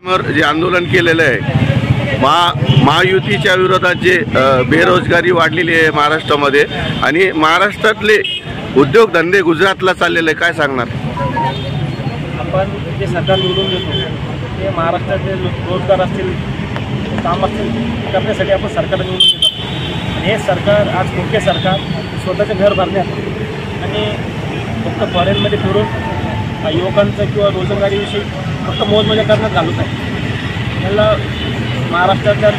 जे आंदोलन केलेलं आहे महायुतीच्या विरोधात जे बेरोजगारी वाढलेली आहे महाराष्ट्रामध्ये आणि महाराष्ट्रातले उद्योगधंदे गुजरातला चाललेले काय सांगणार? आपण जे सरकार निवडून देतो ते महाराष्ट्राचे रोजगार असतील काम असतील करण्यासाठी आपण सरकारला निवडून देतो आणि हे सरकार आज मुख्य सरकार स्वतःचं घर भरण्यात आणि फक्त फॉरेनमध्ये फिरून युवकांचं किंवा रोजगारीविषयी फक्त मोजमजा करण्यात घालत आहे। त्याला महाराष्ट्रातल्या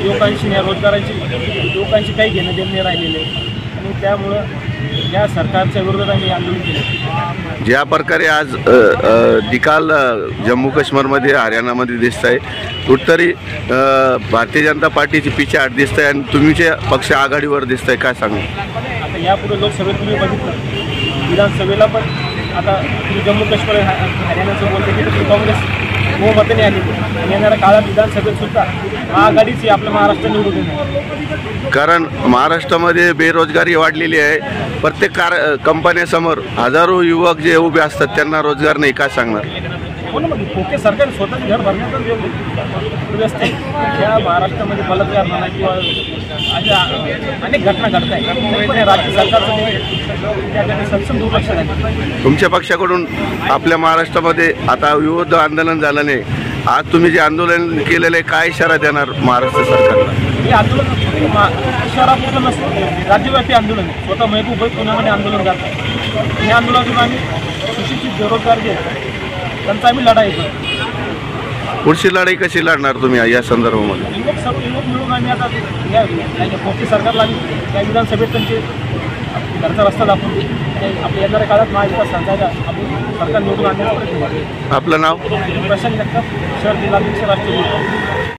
युवकांशी रोजगारांशी काही घेणं देणं नाही राहिलेले आणि त्यामुळं या सरकारच्या विरोधात आम्ही आंदोलन केले। ज्या प्रकारे आज निकाल जम्मू काश्मीरमध्ये हरियाणामध्ये दिसत आहे, कुठतरी भारतीय जनता पार्टीची पिछाड दिसत आहे आणि तुमचे पक्ष आघाडीवर दिसत आहे, काय सांगू? आता यापुढे लोकसभेत तुम्ही बघितलं, विधानसभेला पण आता जम्मू काश्मीर हरियाणाचं बोलते की काँग्रेस बहुमताने आली आणि येणाऱ्या काळात विधानसभेत सुद्धा महाआघाडीची आपलं महाराष्ट्र निवडून येणार। कारण महाराष्ट्रामध्ये बेरोजगारी वाढलेली आहे, प्रत्येक कंपन्यासमोर हजारो युवक जे उभे असतात त्यांना रोजगार नाही, काय सांगणार? मुख्य सरकार स्वतःच घर भरण्याचा व्यवस्था आहे। या महाराष्ट्रामध्ये बलात्कार म्हणा किंवा अशा अनेक घटना घडत आहेत, पण राज्य सरकारचं त्याकडे सक्षम दुर्लक्ष आहे। तुमच्या पक्षाकडून आपल्या महाराष्ट्रामध्ये आता विरोध आंदोलन झालं नाही, आज तुम्ही जे आंदोलन केलेलं आहे काय इशारा देणार महाराष्ट्र सरकारला? हे आंदोलन शहरापुरतं नसतं, राज्यव्यापी आंदोलन आहे। स्वतः महबूब पुण्यामध्ये आंदोलन करत आहे। या आंदोलनातून आम्ही सुशिक्षित बेरोजगार जे त्यांचा आम्ही लढाई करतो। पुढची लढाई कशी लढणार तुम्ही या संदर्भामध्ये? युवक मिळून आम्ही आता या मोठी सरकारला आम्ही त्या विधानसभेत त्यांचे घरचा रस्ता दाखवून आपल्या येणाऱ्या काळात महाविकास आघाडीला आपण सरकार निवडून आणण्याचा प्रयत्न करतो। आपलं नाव? प्रशांत जगताप, शहर जिल्हाध्यक्ष, राष्ट्रवादी।